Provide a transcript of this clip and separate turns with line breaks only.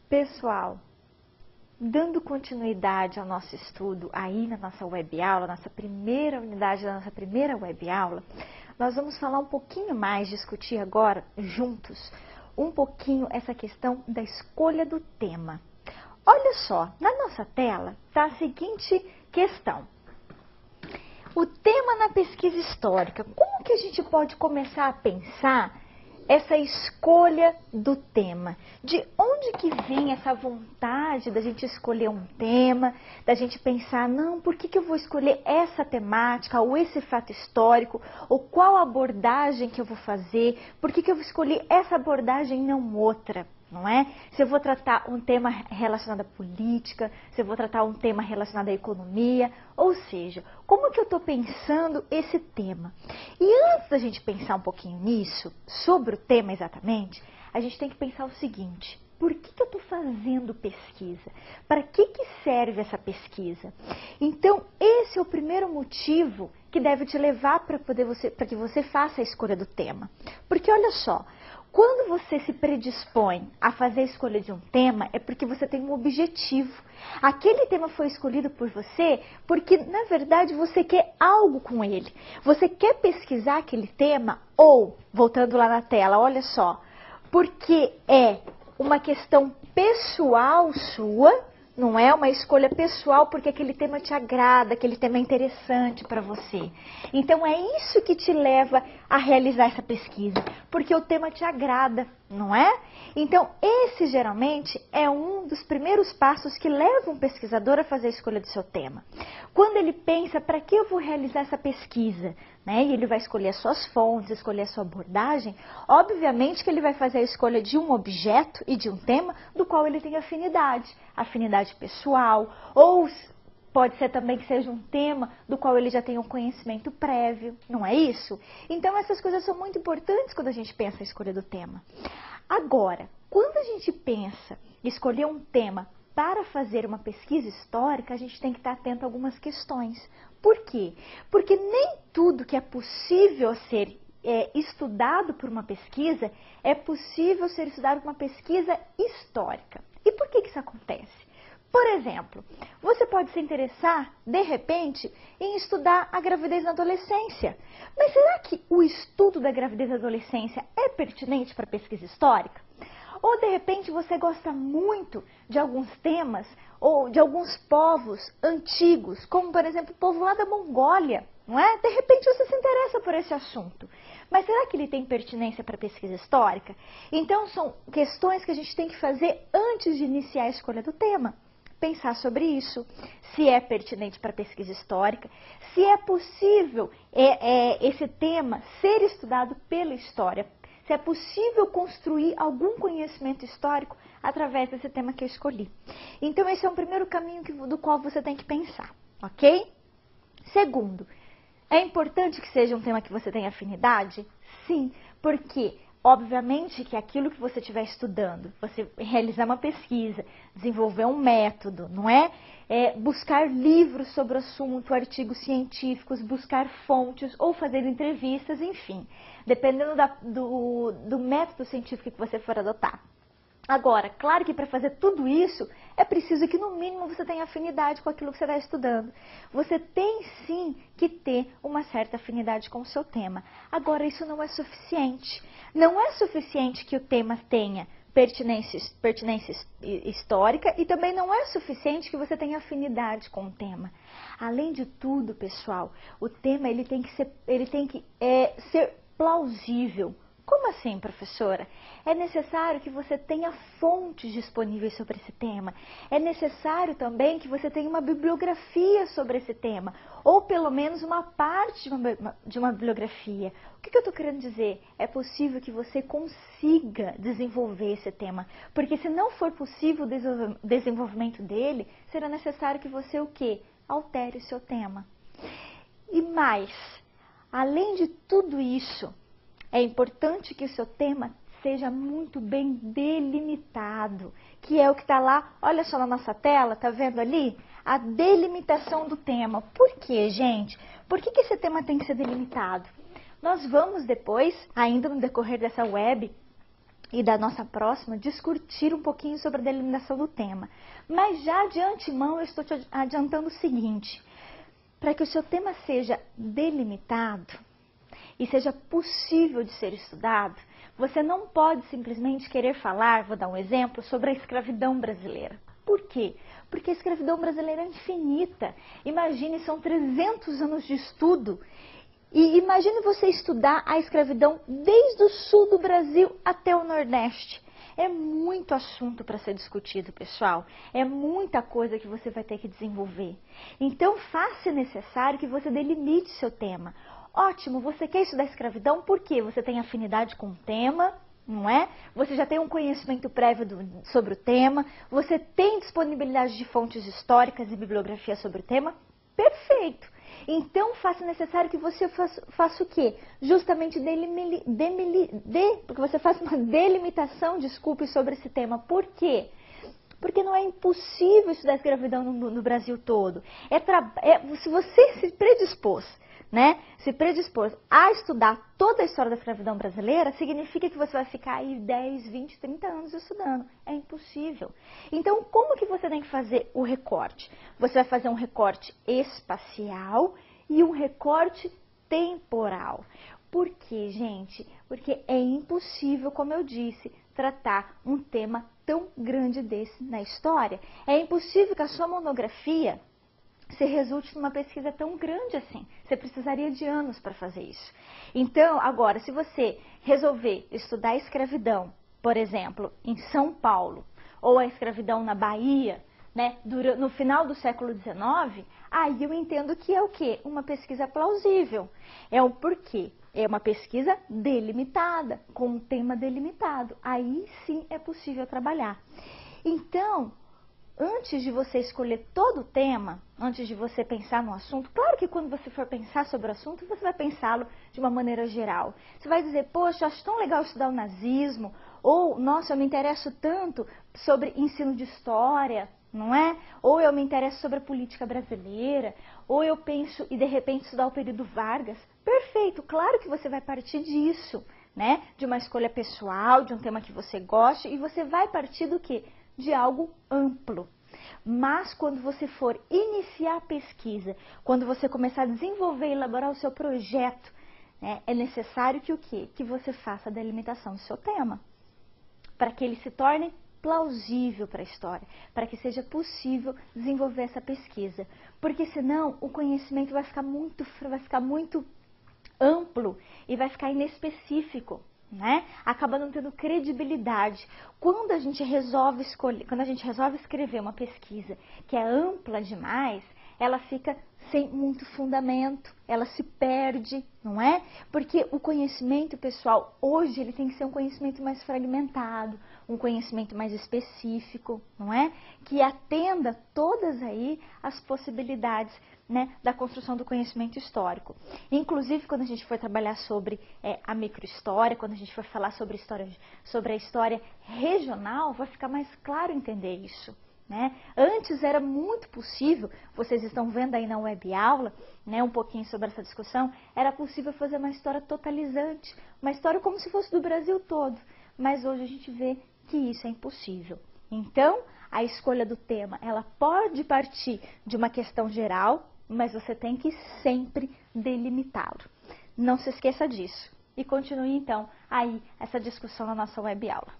Pessoal, dando continuidade ao nosso estudo aí na nossa web aula, nossa primeira unidade da nossa primeira web aula, nós vamos falar um pouquinho mais, discutir agora juntos, um pouquinho essa questão da escolha do tema. Olha só, na nossa tela está a seguinte questão. O tema na pesquisa histórica, como que a gente pode começar a pensar essa escolha do tema? De onde que vem essa vontade da gente escolher um tema, da gente pensar, não, por que eu vou escolher essa temática, ou esse fato histórico, ou qual abordagem que eu vou fazer, por que eu vou escolher essa abordagem e não outra? Não é? Se eu vou tratar um tema relacionado à política, se eu vou tratar um tema relacionado à economia, ou seja, como que eu estou pensando esse tema? E antes da gente pensar um pouquinho nisso, sobre o tema exatamente, a gente tem que pensar o seguinte: por que eu estou fazendo pesquisa? Para que serve essa pesquisa? Então, esse é o primeiro motivo que deve te levar para que você faça a escolha do tema. Porque olha só, quando você se predispõe a fazer a escolha de um tema, é porque você tem um objetivo. Aquele tema foi escolhido por você porque, na verdade, você quer algo com ele. Você quer pesquisar aquele tema ou, voltando lá na tela, olha só, porque é uma questão pessoal sua, não é uma escolha pessoal porque aquele tema te agrada, aquele tema é interessante para você. Então é isso que te leva a realizar essa pesquisa, porque o tema te agrada, não é? Então esse geralmente é um dos primeiros passos que leva um pesquisador a fazer a escolha do seu tema. Quando ele pensa, para que eu vou realizar essa pesquisa? Né? E ele vai escolher as suas fontes, escolher a sua abordagem, obviamente que ele vai fazer a escolha de um objeto e de um tema do qual ele tem afinidade pessoal, ou pode ser também que seja um tema do qual ele já tem um conhecimento prévio, não é isso? Então essas coisas são muito importantes quando a gente pensa a escolha do tema. Agora, quando a gente pensa em escolher um tema para fazer uma pesquisa histórica, a gente tem que estar atento a algumas questões. Por quê? Porque nem tudo que é possível ser estudado por uma pesquisa é possível ser estudado por uma pesquisa histórica. E por que isso acontece? Por exemplo, você pode se interessar, de repente, em estudar a gravidez na adolescência. Mas será que o estudo da gravidez na adolescência é pertinente para a pesquisa histórica? Ou, de repente, você gosta muito de alguns temas ou de alguns povos antigos, como, por exemplo, o povo lá da Mongólia, não é? De repente, você se interessa por esse assunto. Mas será que ele tem pertinência para a pesquisa histórica? Então, são questões que a gente tem que fazer antes de iniciar a escolha do tema. Pensar sobre isso, se é pertinente para a pesquisa histórica, se é possível esse tema ser estudado pela história, se é possível construir algum conhecimento histórico através desse tema que eu escolhi. Então, esse é um primeiro caminho do qual você tem que pensar, ok? Segundo, é importante que seja um tema que você tenha afinidade? Sim, porque obviamente que aquilo que você estiver estudando, você realizar uma pesquisa, desenvolver um método, não é? Buscar livros sobre o assunto, artigos científicos, buscar fontes ou fazer entrevistas, enfim, dependendo do método científico que você for adotar. Agora, claro que para fazer tudo isso, é preciso que no mínimo você tenha afinidade com aquilo que você está estudando. Você tem sim que ter uma certa afinidade com o seu tema. Agora, isso não é suficiente. Não é suficiente que o tema tenha pertinência histórica e também não é suficiente que você tenha afinidade com o tema. Além de tudo, pessoal, o tema ele tem que ser plausível. Como assim, professora? É necessário que você tenha fontes disponíveis sobre esse tema. É necessário também que você tenha uma bibliografia sobre esse tema. Ou pelo menos uma parte de uma bibliografia. O que eu estou querendo dizer? É possível que você consiga desenvolver esse tema. Porque se não for possível o desenvolvimento dele, será necessário que você o quê? Altere o seu tema. E mais, além de tudo isso, é importante que o seu tema seja muito bem delimitado, que é o que está lá, olha só na nossa tela, tá vendo ali? A delimitação do tema. Por quê, gente? Por que esse tema tem que ser delimitado? Nós vamos depois, ainda no decorrer dessa web, e da nossa próxima discutir um pouquinho sobre a delimitação do tema. Mas já de antemão eu estou te adiantando o seguinte: para que o seu tema seja delimitado e seja possível de ser estudado, você não pode simplesmente querer falar, vou dar um exemplo, sobre a escravidão brasileira. Por quê? Porque a escravidão brasileira é infinita. Imagine, são 300 anos de estudo. E imagine você estudar a escravidão desde o sul do Brasil até o Nordeste. É muito assunto para ser discutido, pessoal. É muita coisa que você vai ter que desenvolver. Então, faça necessário que você delimite seu tema. Ótimo, você quer estudar escravidão porque você tem afinidade com o tema, não é? Você já tem um conhecimento prévio sobre o tema, você tem disponibilidade de fontes históricas e bibliografia sobre o tema? Perfeito! Então, faça necessário que você faça o quê? Justamente porque você faça uma delimitação, desculpe, sobre esse tema. Por quê? Porque não é impossível estudar escravidão no Brasil todo. Se você se predispôs, né, a estudar toda a história da escravidão brasileira, significa que você vai ficar aí 10, 20, 30 anos estudando. É impossível. Então, como que você tem que fazer o recorte? Você vai fazer um recorte espacial e um recorte temporal. Por quê, gente? Porque é impossível, como eu disse, tratar um tema tão grande desse na história. É impossível que a sua monografia se resulte numa pesquisa tão grande assim. Você precisaria de anos para fazer isso. Então, agora, se você resolver estudar a escravidão, por exemplo, em São Paulo, ou a escravidão na Bahia, né, no final do século XIX, aí eu entendo que é o quê? Uma pesquisa plausível. É o porquê. É uma pesquisa delimitada, com um tema delimitado. Aí sim é possível trabalhar. Então, antes de você escolher todo o tema, antes de você pensar no assunto, claro que quando você for pensar sobre o assunto, você vai pensá-lo de uma maneira geral. Você vai dizer, poxa, eu acho tão legal estudar o nazismo, ou, nossa, eu me interesso tanto sobre ensino de história, não é? Ou eu me interesso sobre a política brasileira, ou eu penso e de repente estudar o período Vargas. Perfeito, claro que você vai partir disso, né? De uma escolha pessoal, de um tema que você goste, e você vai partir do quê? De algo amplo. Mas quando você for iniciar a pesquisa, quando você começar a desenvolver e elaborar o seu projeto, né, é necessário que o quê? Que você faça a delimitação do seu tema, para que ele se torne plausível para a história, para que seja possível desenvolver essa pesquisa. Porque senão o conhecimento vai ficar muito amplo e vai ficar inespecífico. Né? Acaba não tendo credibilidade. Quando a gente resolve escrever uma pesquisa que é ampla demais, ela fica sem muito fundamento, ela se perde, não é? Porque o conhecimento, pessoal, hoje ele tem que ser um conhecimento mais fragmentado, um conhecimento mais específico, não é? Que atenda todas aí as possibilidades, né, da construção do conhecimento histórico. Inclusive, quando a gente for trabalhar sobre a microhistória, quando a gente for falar sobre a história regional, vai ficar mais claro entender isso. Né? Antes era muito possível, vocês estão vendo aí na web aula, né, um pouquinho sobre essa discussão, era possível fazer uma história totalizante, uma história como se fosse do Brasil todo, mas hoje a gente vê que isso é impossível. Então, a escolha do tema, ela pode partir de uma questão geral, mas você tem que sempre delimitá-lo. Não se esqueça disso. E continue então aí essa discussão na nossa web aula.